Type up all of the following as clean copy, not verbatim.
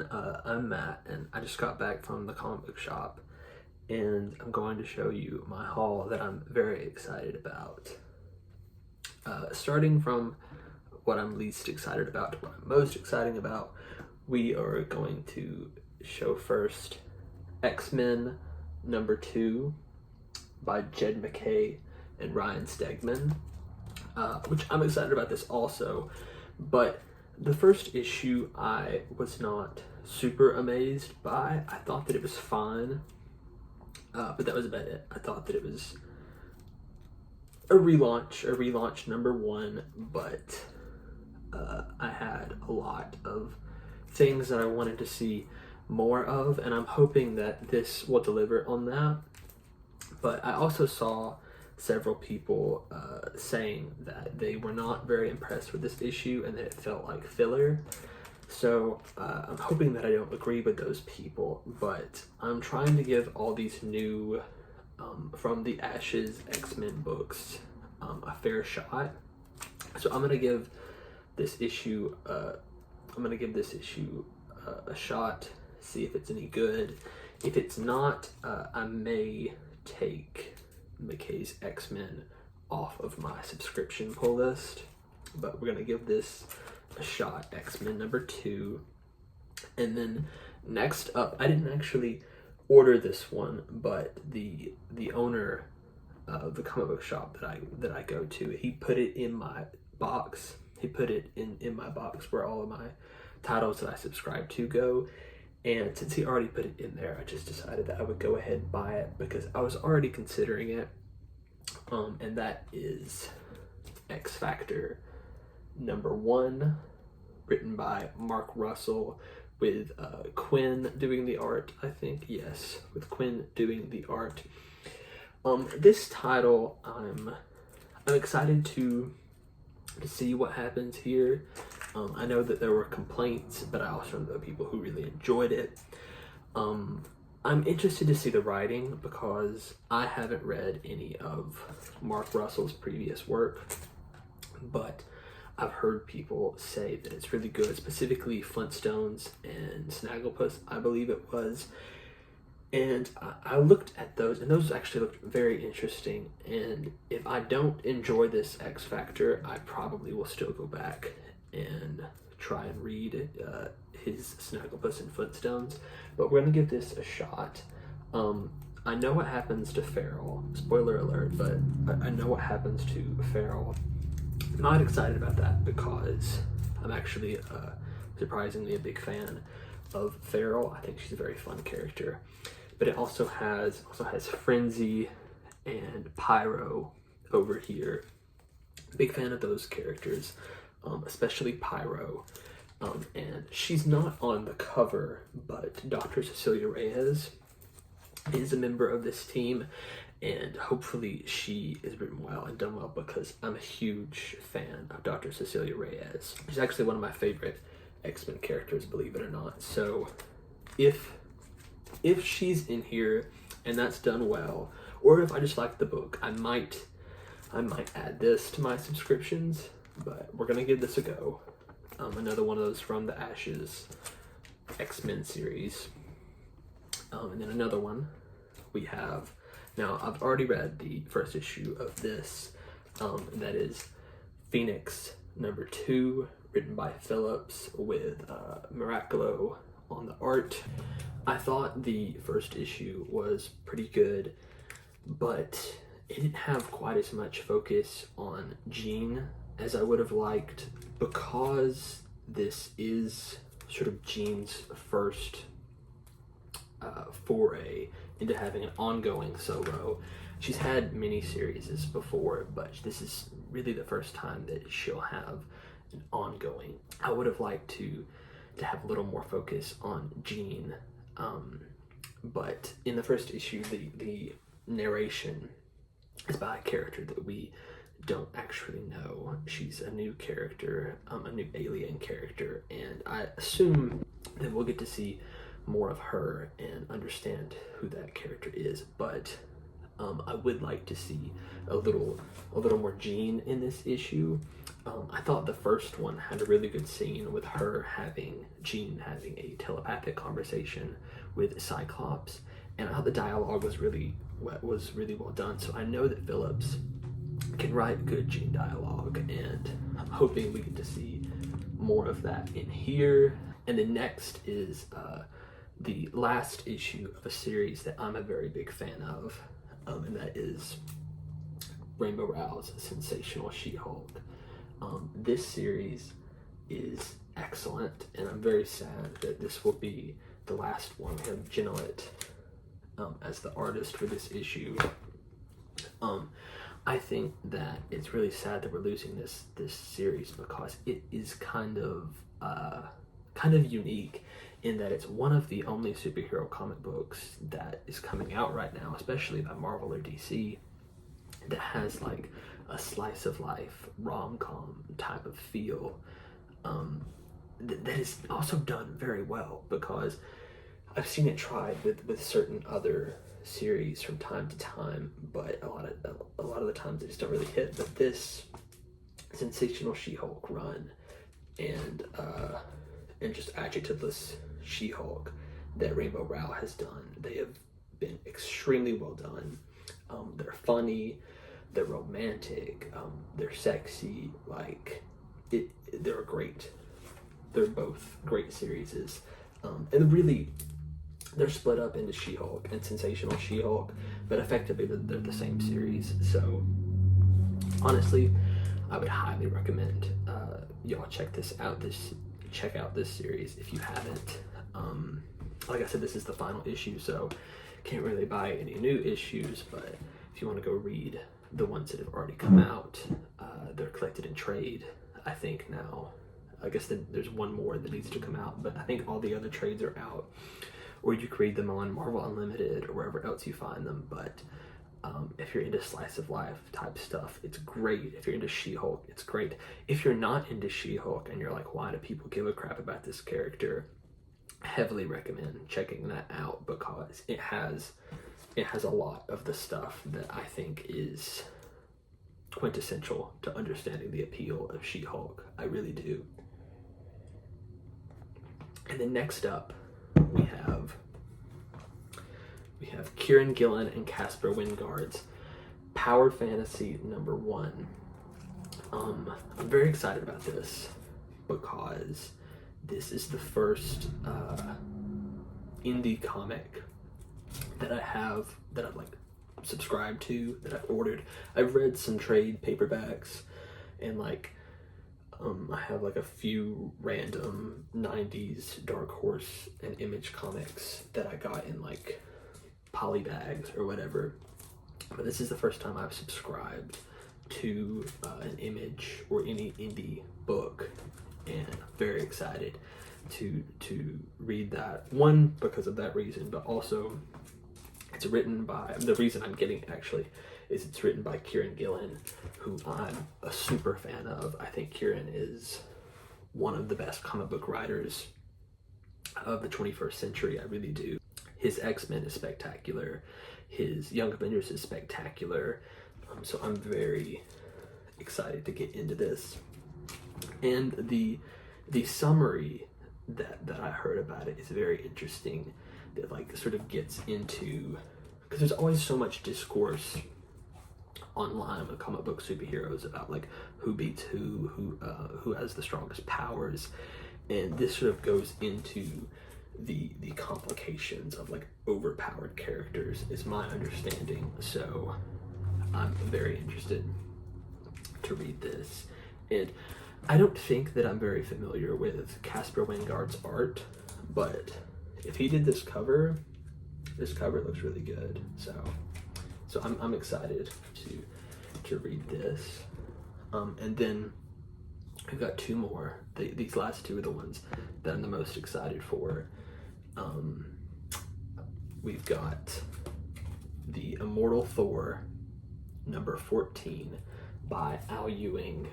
everyone, I'm Matt, and I just got back from the comic book shop, and I'm going to show you my haul that I'm very excited about. Starting from what I'm least excited about to what I'm most excited about, we are going to show first X-Men #2 by Jed MacKay and Ryan Stegman, which I'm excited about this also, but the first issue I was not super amazed by. I thought that it was fine, but that was about it. I thought that it was a relaunch #1, but I had a lot of things that I wanted to see more of, and I'm hoping that this will deliver on that. But I also saw several people saying that they were not very impressed with this issue and that it felt like filler. So I'm hoping that I don't agree with those people, but I'm trying to give all these new From the Ashes X-Men books a fair shot. So I'm gonna give this issue a shot, see if it's any good. If it's not, I may take MacKay's X-Men off of my subscription pull list, but we're gonna give this a shot. X-Men #2. And then next up, I didn't actually order this one, but the owner of the comic book shop that I go to, he put it in my box. He put it in my box where all of my titles that I subscribe to go. And since he already put it in there, I just decided that I would go ahead and buy it because I was already considering it. And that is X Factor #1, written by Mark Russell, with Quinn doing the art, I think. Yes, with Quinn doing the art. This title, I'm excited to see what happens here. I know that there were complaints, but I also know people who really enjoyed it. I'm interested to see the writing because I haven't read any of Mark Russell's previous work, but I've heard people say that it's really good, specifically Flintstones and Snagglepuss, I believe it was. And I looked at those, and those actually looked very interesting. And if I don't enjoy this X Factor, I probably will still go back and try and read his Snagglepuss and Flintstones. But we're gonna give this a shot. I know what happens to Farrell. Spoiler alert, but I know what happens to Farrell. I'm not excited about that because I'm actually surprisingly a big fan of Farrell. I think she's a very fun character. But it also has Frenzy and Pyro over here. Big fan of those characters, especially Pyro. And she's not on the cover, but Dr. Cecilia Reyes is a member of this team, and hopefully she is written well and done well because I'm a huge fan of Dr. Cecilia Reyes. She's actually one of my favorite X-Men characters, believe it or not. So if she's in here and that's done well, or if I just like the book, I might add this to my subscriptions, but we're gonna give this a go. Another one of those From the Ashes X-Men series. And then another one we have, now I've already read the first issue of this, and that is Phoenix #2, written by Phillips, with Miracolo on the art. I thought the first issue was pretty good, but it didn't have quite as much focus on Jean as I would have liked, because this is sort of Jean's first foray into having an ongoing solo. She's had mini series before, but this is really the first time that she'll have an ongoing. I would have liked to have a little more focus on Jean, but in the first issue, the narration is by a character that we don't actually know. She's a new character, a new alien character, and I assume that we'll get to see more of her and understand who that character is. But I would like to see a little more Jean in this issue. I thought the first one had a really good scene with Jean having a telepathic conversation with Cyclops, and I thought the dialogue was really well done. So I know that Phillips can write good Jean dialogue, and I'm hoping we get to see more of that in here. And the next is the last issue of a series that I'm a very big fan of, and that is Rainbow Rowell's Sensational She-Hulk. This series is excellent, and I'm very sad that this will be the last one. We have Genolet as the artist for this issue. I think that it's really sad that we're losing this series, because it is kind of unique in that it's one of the only superhero comic books that is coming out right now, especially by Marvel or DC, that has like a slice of life rom-com type of feel, that is also done very well, because I've seen it tried with certain other series from time to time, but a lot of the times they just don't really hit. But this Sensational She-Hulk run and just Adjectiveless She-Hulk that Rainbow Rowell has done, they have been extremely well done. They're funny, they're romantic, they're sexy, they're great. They're both great series. And really, they're split up into She-Hulk and Sensational She-Hulk, but effectively they're the same series. So honestly, I would highly recommend y'all check out this series if you haven't. Like I said, this is the final issue, so can't really buy any new issues, but if you want to go read the ones that have already come out, they're collected in trade, I think now. I guess there's one more that needs to come out, but I think all the other trades are out, or you can read them on Marvel Unlimited or wherever else you find them. But if you're into slice of life type stuff, it's great. If you're into She-Hulk, it's great. If you're not into She-Hulk and you're like, why do people give a crap about this character, heavily recommend checking that out, because it has a lot of the stuff that I think is quintessential to understanding the appeal of She-Hulk. I really do. And then next up, we have Kieran Gillen and Caspar Wingard's Power Fantasy #1. I'm very excited about this, because this is the first indie comic that I've like subscribed to, that I've ordered. I've read some trade paperbacks, and I have like a few random 90s Dark Horse and Image comics that I got in like poly bags or whatever. But this is the first time I've subscribed to an Image or any indie book, and I'm very excited to read that. One, because of that reason, but also it's written by, the reason I'm getting it actually is it's written by Kieran Gillen, who I'm a super fan of. I think Kieran is one of the best comic book writers of the 21st century. I really do. His X-Men is spectacular. His Young Avengers is spectacular. So I'm very excited to get into this. And the summary that I heard about it is very interesting. That like sort of gets into, because there's always so much discourse online with comic book superheroes about like who beats who has the strongest powers, and this sort of goes into the complications of like overpowered characters, is my understanding. So I'm very interested to read this, and I don't think that I'm very familiar with Caspar Wingard's art, but if he did this cover looks really good. So I'm excited to read this. And then we've got two more. These last two are the ones that I'm the most excited for. We've got the Immortal Thor #14 by Al Ewing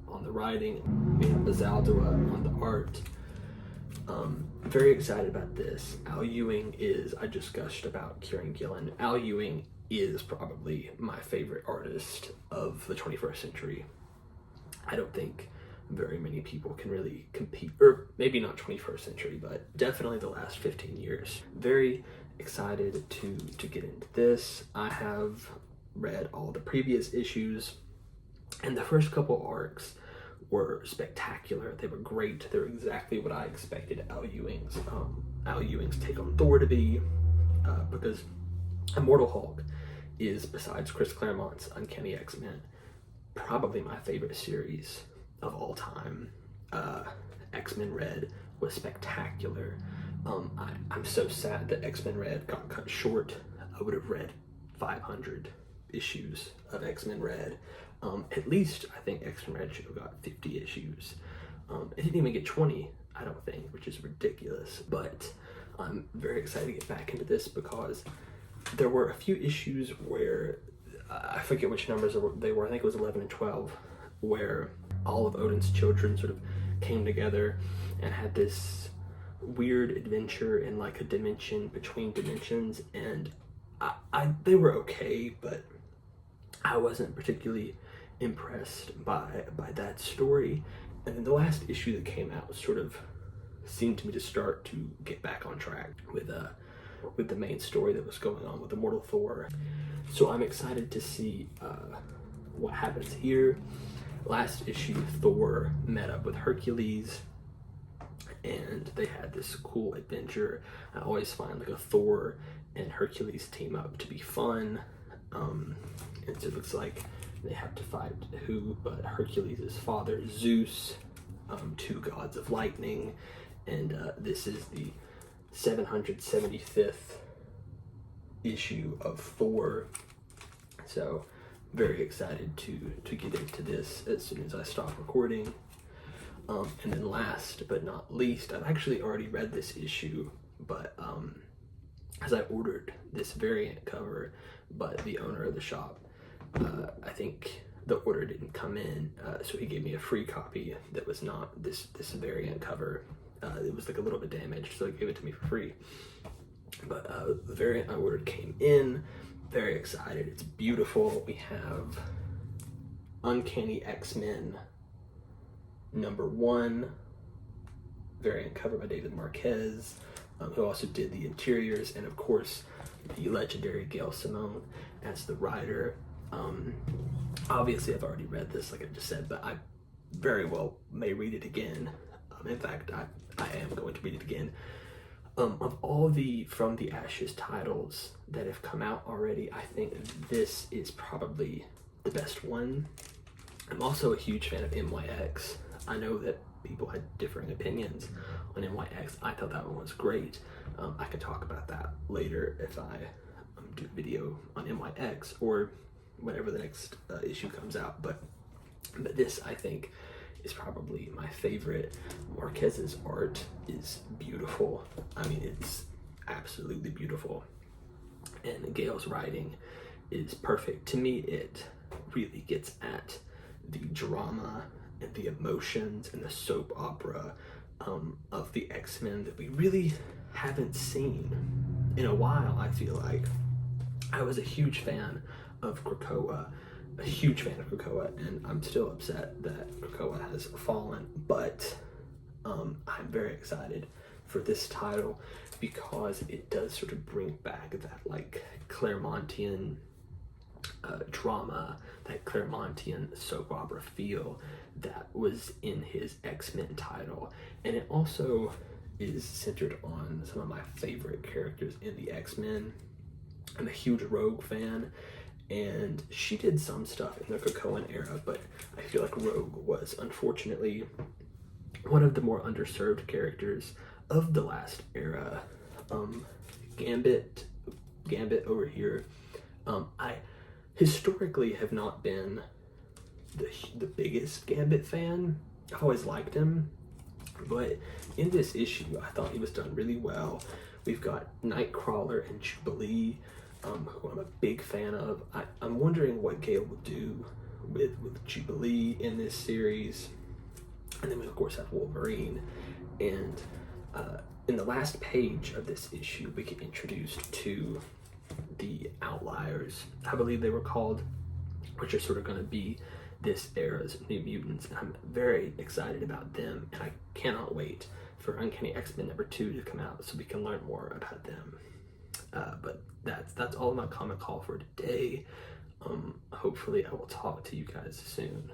on the writing. We have Bazaldua on the art. Very excited about this. Al Ewing is, I just gushed about Kieran Gillen. Al Ewing is probably my favorite artist of the 21st century. I don't think very many people can really compete, or maybe not 21st century, but definitely the last 15 years. Very excited to get into this. I have read all the previous issues, and the first couple arcs were spectacular. They were great. They were exactly what I expected Al Ewing's take on Thor to be, because Immortal Hulk is, besides Chris Claremont's Uncanny X-Men, probably my favorite series of all time. X-Men Red was spectacular. I'm so sad that X-Men Red got cut short. I would have read 500 issues of X-Men Red. At least I think X-Men Red should have got 50 issues. It didn't even get 20, I don't think, which is ridiculous. But I'm very excited to get back into this because there were a few issues where, I forget which numbers they were, I think it was 11 and 12, where all of Odin's children sort of came together and had this weird adventure in like a dimension between dimensions, and they were okay, but I wasn't particularly impressed by that story. And then the last issue that came out sort of seemed to me to start to get back on track with the main story that was going on with Immortal Thor. So I'm excited to see what happens here. Last issue, Thor met up with Hercules, and they had this cool adventure. I always find like a Thor and Hercules team up to be fun. And so it looks like they have to fight who but Hercules' father, Zeus, two gods of lightning. And this is the 775th issue of Thor. So very excited to get into this as soon as I stop recording. And then last but not least, I've actually already read this issue, but as I ordered this variant cover, but the owner of the shop, I think the order didn't come in, so he gave me a free copy that was not this variant cover. It was like a little bit damaged, so he gave it to me for free. But the variant I ordered came in. Very excited. It's beautiful. We have Uncanny X-Men #1 variant cover by David Marquez, who also did the interiors, and of course the legendary Gail Simone as the writer. Obviously I've already read this, like I just said, but I very well may read it again. In fact, I am going to read it again. Of all the From the Ashes titles that have come out already, I think this is probably the best one. I'm also a huge fan of NYX. I know that people had differing opinions on NYX. I thought that one was great. I could talk about that later if I do a video on NYX or whenever the next issue comes out. But this, I think, is probably my favorite. Marquez's art is beautiful. I mean, it's absolutely beautiful. And Gail's writing is perfect. To me, it really gets at the drama and the emotions and the soap opera of the X-Men that we really haven't seen in a while, I feel like. I was a huge fan of Krakoa, and I'm still upset that Krakoa has fallen, but I'm very excited for this title because it does sort of bring back that like Claremontian drama, that Claremontian soap opera feel that was in his X-Men title. And it also is centered on some of my favorite characters in the X-Men. I'm a huge Rogue fan, and she did some stuff in the Krakoan era, but I feel like Rogue was unfortunately one of the more underserved characters of the last era. Gambit over here, I historically have not been the biggest Gambit fan. I've always liked him, but in this issue I thought he was done really well. We've got Nightcrawler and Jubilee, who I'm a big fan of. I'm wondering what Gale will do with Jubilee in this series. And then we of course have Wolverine, and in the last page of this issue we get introduced to the Outliers, I believe they were called, which are sort of going to be this era's New Mutants. And I'm very excited about them, and I cannot wait for Uncanny X-Men #2 to come out so we can learn more about them. But that's all of my comic haul for today. Hopefully I will talk to you guys soon.